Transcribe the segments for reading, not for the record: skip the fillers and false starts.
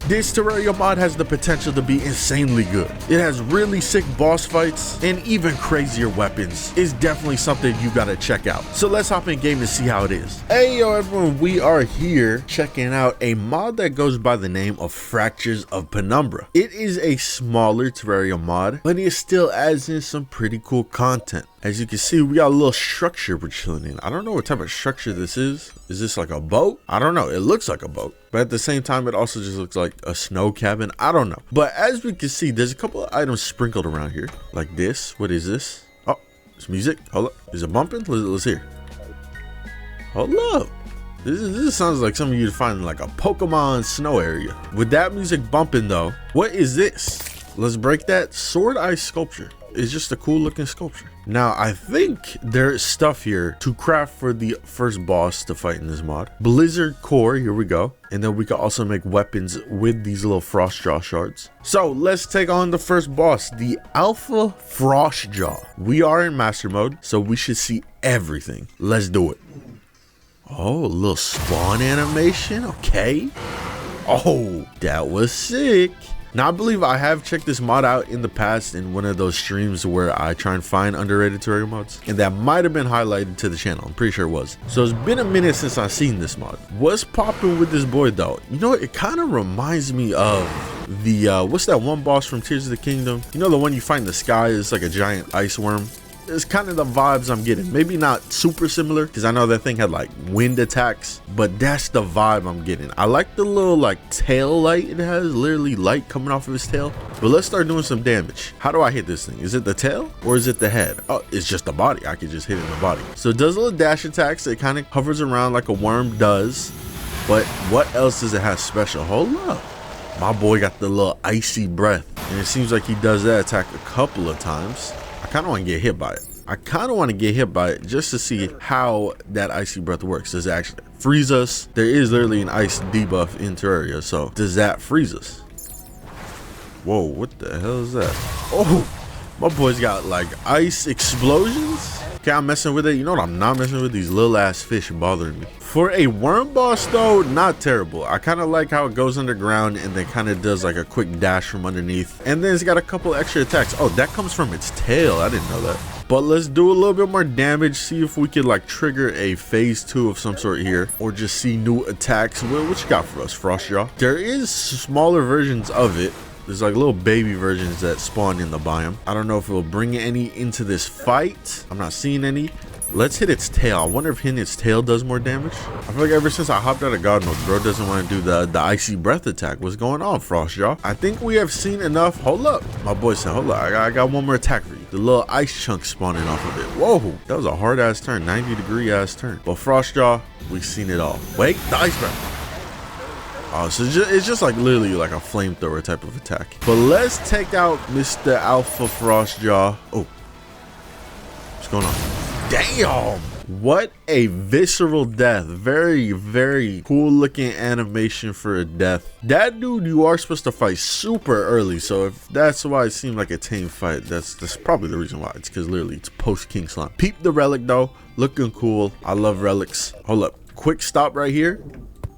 This Terraria mod has the potential to be insanely good. It has really sick boss fights and even crazier weapons. It's definitely something you gotta check out. So let's hop in game to see how it is. Hey yo everyone, we are here checking out a mod that goes by the name of Fractures of Penumbra. It is a smaller Terraria mod, but it still adds in some pretty cool content. As you can see, we got a little structure we're chilling in. I don't know what type of structure this is. Is this like a boat? I don't know. It looks like a boat, but at the same time, it also just looks like a snow cabin. I don't know. But as we can see, there's a couple of items sprinkled around here like this. What is this? Oh, it's music. Hold up. Is it bumping? Let's hear. Hold up. This sounds like something you'd find in like a Pokemon snow area. With that music bumping though, what is this? Let's break that. Sword Ice sculpture. It's just a cool looking sculpture. Now I think there's stuff here to craft for the first boss to fight in this mod. Blizzard core, here we go. And then we can also make weapons with these little frost jaw shards. So let's take on the first boss, the Alpha Frost Jaw. We are in master mode, so we should see everything. Let's do it. Oh, a little spawn animation. Okay. Oh, that was sick. Now, I believe I have checked this mod out in the past in one of those streams where I try and find underrated Terraria mods, and that might have been highlighted to the channel. I'm pretty sure it was. So it's been a minute since I've seen this mod. What's popping with this boy though? You know, it kind of reminds me of the what's that one boss from Tears of the Kingdom? You know, the one you find in the sky is like a giant ice worm. It's kind of the vibes I'm getting. Maybe not super similar, because I know that thing had like wind attacks, but that's the vibe I'm getting. I like the little like tail light it has, literally light coming off of his tail. But let's start doing some damage. How do I hit this thing? Is it the tail or is it the head? Oh, it's just the body. I could just hit it in the body. So it does little dash attacks. It kind of hovers around like a worm does. But what else does it have special? Hold up. My boy got the little icy breath, and it seems like he does that attack a couple of times. I kind of want to get hit by it. I kind of want to get hit by it just to see how that icy breath works. Does it actually freeze us? There is literally an ice debuff in Terraria, so does that freeze us? Whoa, what the hell is that? Oh, my boy's got like ice explosions. Okay, I'm messing with it. You know what I'm not messing with? These little ass fish bothering me. For a worm boss though, not terrible. I kind of like how it goes underground and then kind of does like a quick dash from underneath. And then it's got a couple extra attacks. Oh, that comes from its tail. I didn't know that. But let's do a little bit more damage. See if we could like trigger a phase 2 of some sort here, or just see new attacks. What you got for us, Frostjaw? There is smaller versions of it. There's like little baby versions that spawn in the biome. I don't know if it will bring any into this fight. I'm not seeing any. Let's hit its tail. I wonder if hitting its tail does more damage. I feel like ever since I hopped out of God mode, bro doesn't want to do the icy breath attack. What's going on, Frostjaw? I think we have seen enough. Hold up. My boy said, hold up. I got one more attack for you. The little ice chunk spawning off of it. Whoa, that was a hard ass turn. 90-degree ass turn. But Frostjaw, we've seen it all. Wait, the ice breath. Oh, so it's just like literally like a flamethrower type of attack. But let's take out Mr. Alpha Frostjaw. Oh, what's going on? Damn, what a visceral death. Very, very cool looking animation for a death. That dude you are supposed to fight super early, so if that's why it seemed like a tame fight, that's probably the reason why. It's because literally it's post King Slime. Peep the relic though, looking cool. I love relics. Hold up, quick stop right here.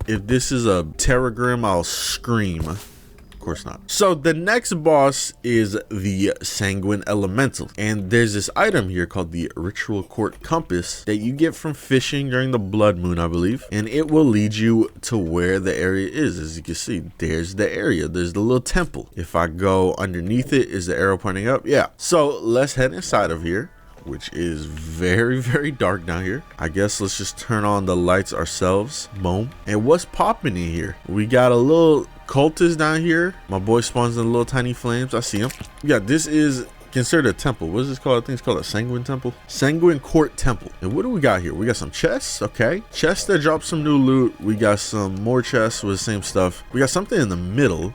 If this is a Terragrim, I'll scream. Of course not. So the next boss is the Sanguine Elemental, and there's this item here called the Ritual Court Compass that you get from fishing during the blood moon, I believe, and it will lead you to where the area is. As you can see, there's the area. There's the little temple. If I go underneath it, is the arrow pointing up? Yeah. So let's head inside of here, which is very, very dark down here. I guess let's just turn on the lights ourselves. Boom. And what's popping in here? We got a little cultist down here. My boy spawns in little tiny flames. I see him. Yeah, this is considered a temple. What is this called? I think it's called a Sanguine Temple. Sanguine Court Temple. And what do we got here? We got some chests. Okay. Chests that drop some new loot. We got some more chests with the same stuff. We got something in the middle,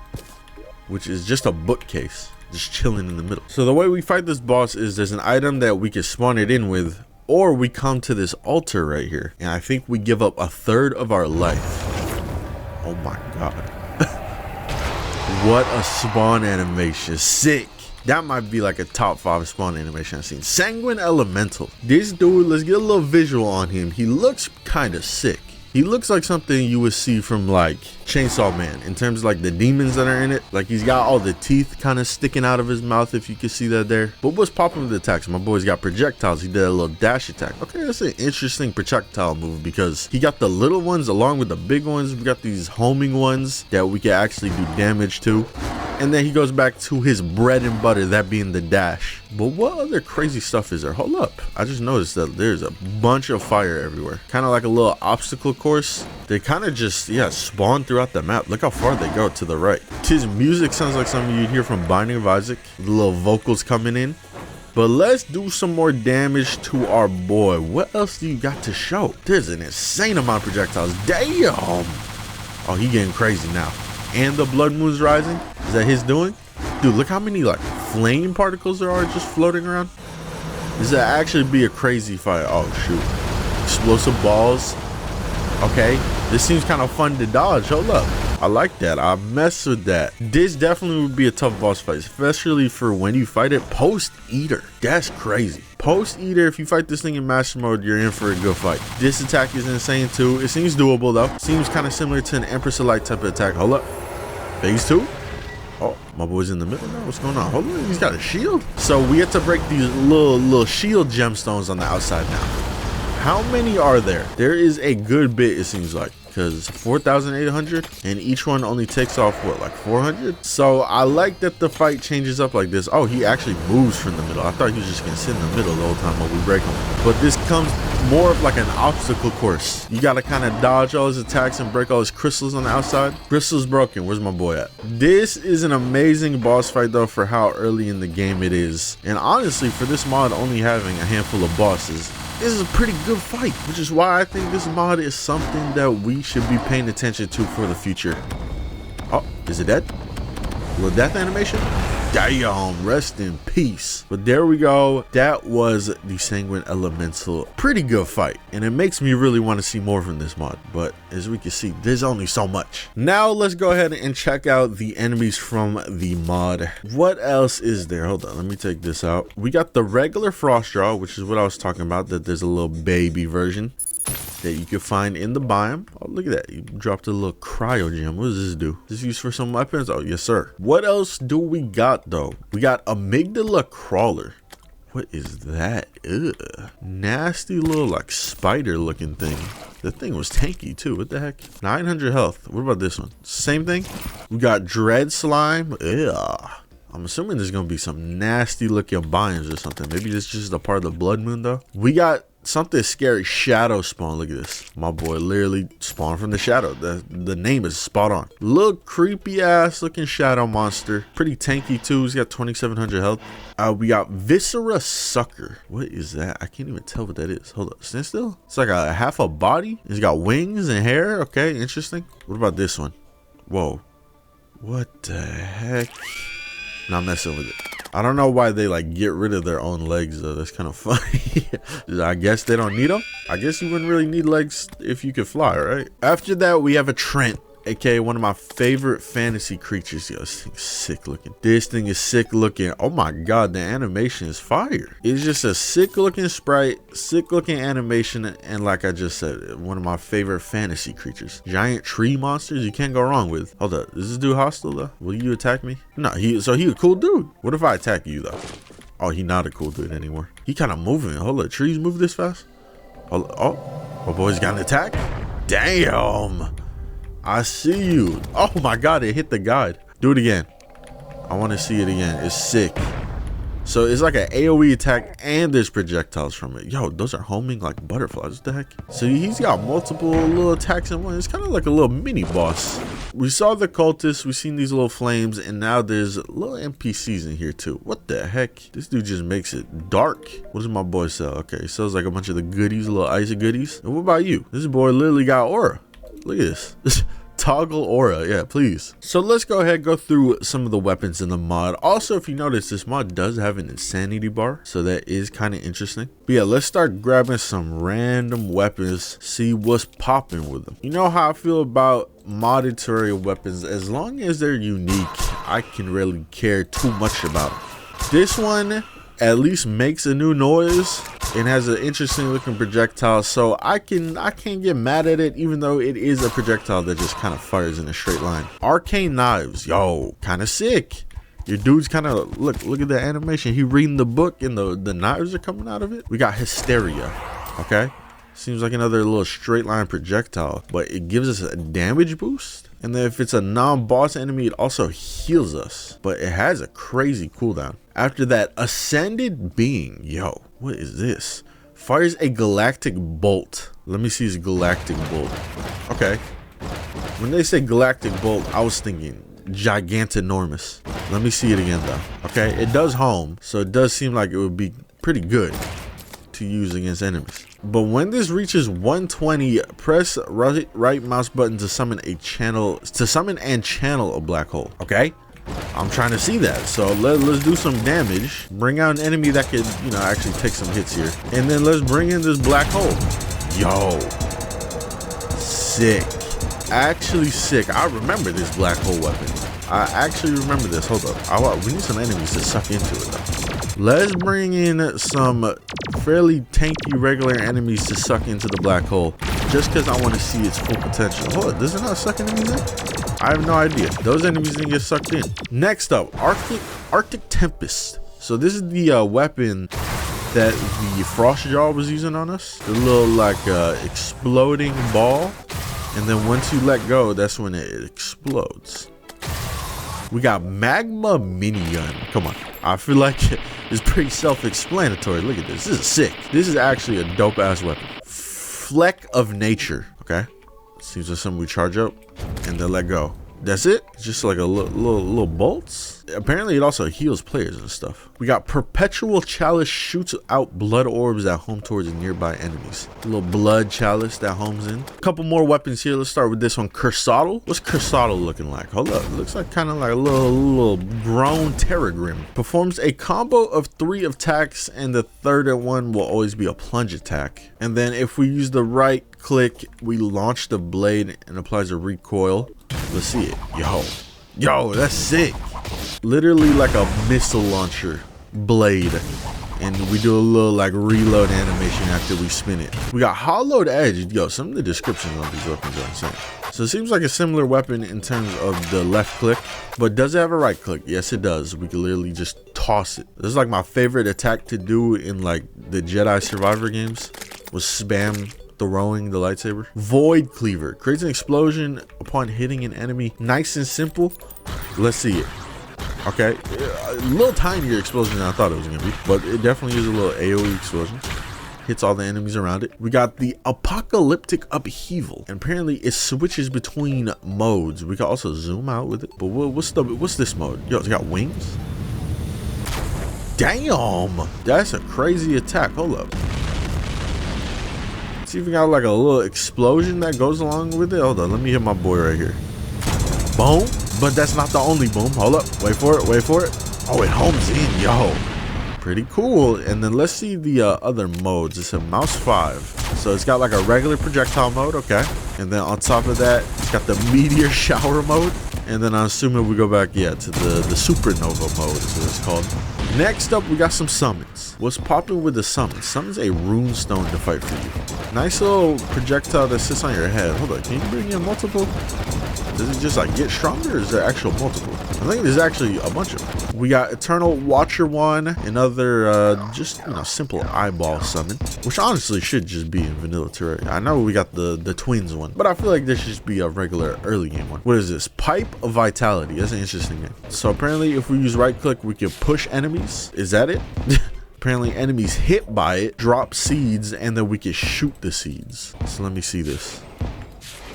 which is just a bookcase. Just chilling in the middle. So the way we fight this boss is there's an item that we can spawn it in with, or we come to this altar right here, and I think we give up 1/3 of our life. Oh my god. What a spawn animation. Sick. That might be like a top 5 spawn animation I've seen. Sanguine Elemental. This dude, let's get a little visual on him. He looks kind of sick. He looks like something you would see from like Chainsaw Man in terms of like the demons that are in it. Like he's got all the teeth kind of sticking out of his mouth, if you can see that there. But what's popping with the attacks? My boy's got projectiles. He did a little dash attack. Okay, that's an interesting projectile move because he got the little ones along with the big ones. We got these homing ones that we can actually do damage to. And then he goes back to his bread and butter, that being the dash. But what other crazy stuff is there? Hold up. I just noticed that there's a bunch of fire everywhere. Kind of like a little obstacle course. They kind of just, yeah, spawn throughout the map. Look how far they go to the right. His music sounds like something you'd hear from Binding of Isaac. The little vocals coming in. But let's do some more damage to our boy. What else do you got to show? There's an insane amount of projectiles. Damn. Oh, he getting crazy now. And the blood moon's rising. Is that his doing? Dude, look how many like flame particles there are just floating around. This would actually be a crazy fight. Oh shoot. Explosive balls. Okay, this seems kind of fun to dodge. Hold up. I like that. I mess with that. This definitely would be a tough boss fight, especially for when you fight it post-eater. That's crazy. Post-eater, if you fight this thing in master mode, you're in for a good fight. This attack is insane too. It seems doable though. Seems kind of similar to an Empress of Light type of attack. Hold up. Phase 2. Oh, my boy's in the middle now. What's going on? Hold on. He's got a shield. So we have to break these little shield gemstones on the outside now. How many are there? There is a good bit, it seems like, because 4,800 and each one only takes off what, like 400? So I like that the fight changes up like this. Oh, he actually moves from the middle. I thought he was just gonna sit in the middle the whole time while we break him. But this comes more of like an obstacle course. You gotta kind of dodge all his attacks and break all his crystals on the outside. Crystals broken. Where's my boy at? This is an amazing boss fight though for how early in the game it is. And honestly, for this mod only having a handful of bosses, this is a pretty good fight, which is why I think this mod is something that we should be paying attention to for the future. Oh, is it dead? Little death animation? Damn, rest in peace. But there we go. That was the Sanguine Elemental. Pretty good fight. And it makes me really want to see more from this mod. But as we can see, there's only so much. Now let's go ahead and check out the enemies from the mod. What else is there? Hold on, let me take this out. We got the regular frost draw, which is what I was talking about, that there's a little baby version that you can find in the biome. Oh, look at that. You dropped a little cryo gem. What does this do? Is this used for some weapons? Oh, yes, sir. What else do we got, though? We got Amygdala Crawler. What is that? Ugh. Nasty little, like, spider-looking thing. The thing was tanky, too. What the heck? 900 health. What about this one? Same thing? We got Dread Slime. Ugh. I'm assuming there's going to be some nasty-looking biomes or something. Maybe this is just a part of the blood moon, though. We got something scary, shadow spawn. Look at this. My boy literally spawned from the shadow. The name is spot on. Look, creepy ass looking shadow monster. Pretty tanky too. He's got 2,700 health. We got Viscera Sucker. What is that? I can't even tell what that is. Hold up, stand still. It's like a half a body. He's got wings and hair. Okay, interesting. What about this one? Whoa, what the heck? Not messing with it. I don't know why they like get rid of their own legs though. That's kind of funny. I guess they don't need them. I guess you wouldn't really need legs if you could fly, right? After that, we have a Trent, aka one of my favorite fantasy creatures. Yo, this thing's sick looking. This thing is sick looking. Oh my god, the animation is fire. It's just a sick looking sprite, sick looking animation, and like I just said, one of my favorite fantasy creatures. Giant tree monsters you can't go wrong with. Hold up, is this dude hostile though? Will you attack me? No, he a cool dude. What if I attack you though? Oh, he not a cool dude anymore. He kind of moving. Hold up, trees move this fast? Hold up. Oh, my boy's got an attack. Damn. I see you. Oh my god, it hit the guide. Do it again. I want to see it again. It's sick. So it's like an AoE attack and there's projectiles from it. Yo, those are homing like butterflies. What the heck? So he's got multiple little attacks in one. It's kind of like a little mini boss. We saw the cultists, we've seen these little flames, and now there's little NPCs in here too. What the heck? This dude just makes it dark. What does my boy sell? Okay, he sells like a bunch of the goodies, little icy goodies. And what about you? This boy literally got aura. Look at this. Toggle aura, yeah, please. So let's go ahead and go through some of the weapons in the mod. Also, if you notice, this mod does have an insanity bar, so that is kind of interesting. But yeah, let's start grabbing some random weapons, see what's popping with them. You know how I feel about modded Terraria weapons. As long as they're unique, I can really care too much about them. This one at least makes a new noise, It has an interesting looking projectile, so I can't get mad at it, even though it is a projectile that just kind of fires in a straight line. Arcane knives, yo, kind of sick. Your dude's kind of, look at the animation. He reading the book and the knives are coming out of it. We got Hysteria, okay? Seems like another little straight line projectile, but it gives us a damage boost. And then if it's a non-boss enemy, it also heals us, but it has a crazy cooldown. After that, Ascended Being, yo, what is this? Fires a galactic bolt. Let me see his galactic bolt. Okay. When they say galactic bolt, I was thinking gigantinormous. Let me see it again though. Okay, it does home, so it does seem like it would be pretty good to use against enemies. But when this reaches 120, press right mouse button to summon and channel a black hole. Okay, I'm trying to see that, so let's do some damage. Bring out an enemy that could, you know, actually take some hits here, and then let's bring in this black hole. Yo, sick, actually sick. I remember this black hole weapon. I actually remember this. Hold up, we need some enemies to suck into it though. Let's bring in some fairly tanky regular enemies to suck into the black hole, just because I want to see its full potential. Hold on, does it not suck enemies in? I have no idea. Those enemies didn't get sucked in. Next up, Arctic Tempest. So this is the weapon that the Frostjaw was using on us. The little like exploding ball, and then once you let go, that's when it explodes. We got Magma Minigun. Come on, I feel like it's pretty self-explanatory. Look at this. This is sick. This is actually a dope ass weapon. Fleck of Nature. Okay, seems like something we charge up and then let go. That's it. It's just like a little bolts. Apparently it also heals players and stuff. We got Perpetual Chalice, shoots out blood orbs that home towards nearby enemies. A little blood chalice that homes in. A couple more weapons here. Let's start with this one, Cursodle. What's Cursodle looking like? Hold up, it looks like kind of like a little grown Terragrim. Performs a combo of 3 attacks, and the third one will always be a plunge attack. And then if we use the right click, we launch the blade and applies a recoil. Let's see it. Yo, that's sick. Literally like a missile launcher blade, and we do a little like reload animation after we spin it. We got Hollowed Edge. Yo, some of the descriptions on these weapons are insane. So it seems like a similar weapon in terms of the left click, but does it have a right click? Yes, it does. We can literally just toss it. This is like my favorite attack to do in like the Jedi Survivor games, was spam throwing the lightsaber. Void Cleaver creates an explosion upon hitting an enemy. Nice and simple. Let's see it. Okay, a little tinier explosion than I thought it was gonna be, but it definitely is a little AoE explosion. Hits all the enemies around it. We got the Apocalyptic Upheaval, and apparently it switches between modes. We can also zoom out with it, but what's this mode? Yo, it's got wings. Damn, that's a crazy attack. Hold up. See if we got like a little explosion that goes along with it. Hold on, let me hit my boy right here. Boom. But that's not the only boom. Hold up, wait for it. Oh, it homes in, yo. Pretty cool. And then let's see the other modes. It's a mouse 5. So it's got like a regular projectile mode, okay. And then on top of that, it's got the meteor shower mode. And then I'm assuming we go back, yeah, to the supernova mode is what it's called. Next up, we got some summons. What's popping with the summons? Summons a rune stone to fight for you. Nice little projectile that sits on your head. Hold on, can you bring in multiple? Does it just like get stronger, or is there actual multiple? I think there's actually a bunch of them. We got Eternal Watcher 1, another just, you know, simple eyeball summon, which honestly should just be in vanilla Terraria. I know we got the twins one, but I feel like this should just be a regular early game one. What is this? Pipe of Vitality. That's an interesting name. So apparently if we use right click, we can push enemies. Is that it? Apparently enemies hit by it drop seeds, and then we can shoot the seeds. So let me see this.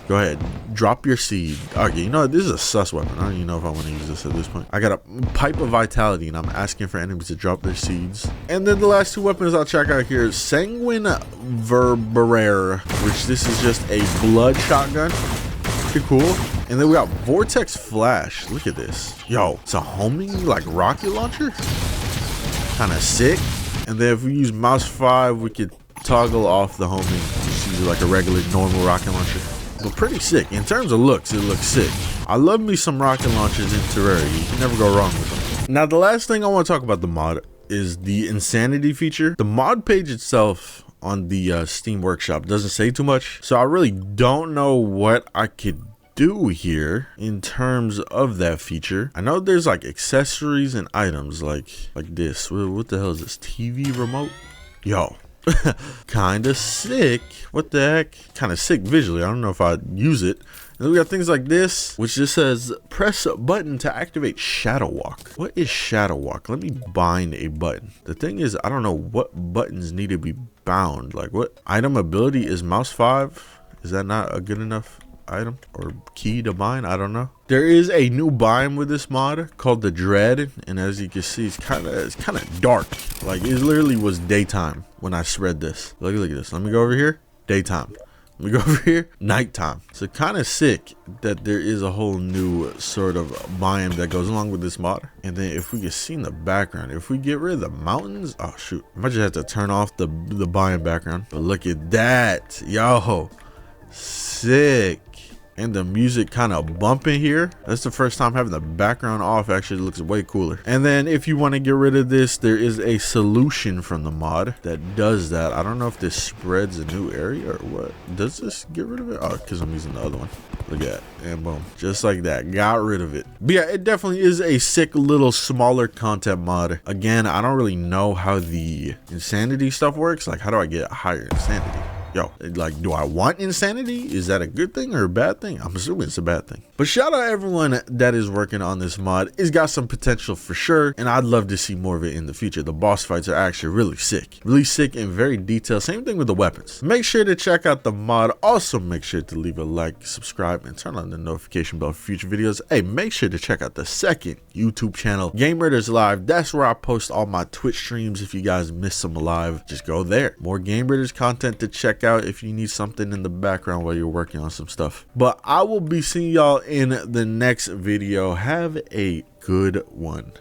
Go ahead, drop your seed. Okay, you know, this is a sus weapon. I don't even know if I want to use this at this point. I got a Pipe of Vitality, and I'm asking for enemies to drop their seeds. And then the last 2 weapons I'll check out here is Sanguine Verberare, which this is just a blood shotgun. Pretty cool. And then we got Vortex Flash. Look at this. Yo, it's a homing like rocket launcher. Kind of sick. And then if we use mouse 5, we could toggle off the homing. Just use like a regular normal rocket launcher. But pretty sick. In terms of looks, it looks sick. I love me some rocket launchers in Terraria. You can never go wrong with them. Now, the last thing I want to talk about the mod is the insanity feature. The mod page itself on the Steam Workshop doesn't say too much, so I really don't know what I could do here in terms of that feature. I know there's like accessories and items like this. What the hell is this? TV remote? Yo. Kind of sick. What the heck? Kind of sick visually. I don't know if I'd use it. And then we got things like this, which just says press a button to activate Shadow Walk. What is Shadow Walk? Let me bind a button. The thing is, I don't know what buttons need to be bound. Like, what item ability is mouse 5? Is that not a good enough item or key to bind? I don't know. There is a new biome with this mod called the Dread, and as you can see, it's kind of dark. Like, it literally was daytime when I spread this. Look at this. Let me go over here. Daytime. Let me go over here. Nighttime. So kind of sick that there is a whole new sort of biome that goes along with this mod. And then if we can see in the background, if we get rid of the mountains, oh shoot, I might just have to turn off the biome background. But look at that, yo, sick. And the music kind of bumping here. That's the first time having the background off. Actually looks way cooler. And then if you want to get rid of this, there is a solution from the mod that does that. I don't know if this spreads a new area or what. Does this get rid of it? Oh, because I'm using the other one. Look at that. And boom, just like that, got rid of it. But yeah, it definitely is a sick little smaller content mod. Again, I don't really know how the insanity stuff works. Like, how do I get higher insanity? Yo, like, do I want insanity? Is that a good thing or a bad thing? I'm assuming it's a bad thing. But shout out everyone that is working on this mod. It's got some potential for sure, and I'd love to see more of it in the future. The boss fights are actually really sick and very detailed. Same thing with the weapons. Make sure to check out the mod. Also, make sure to leave a like, subscribe, and turn on the notification bell for future videos. Hey, make sure to check out the second YouTube channel, Game Murders Live. That's where I post all my Twitch streams. If you guys miss some live, just go there. More Game Murders content to check out if you need something in the background while you're working on some stuff. But I will be seeing y'all in the next video. Have a good one.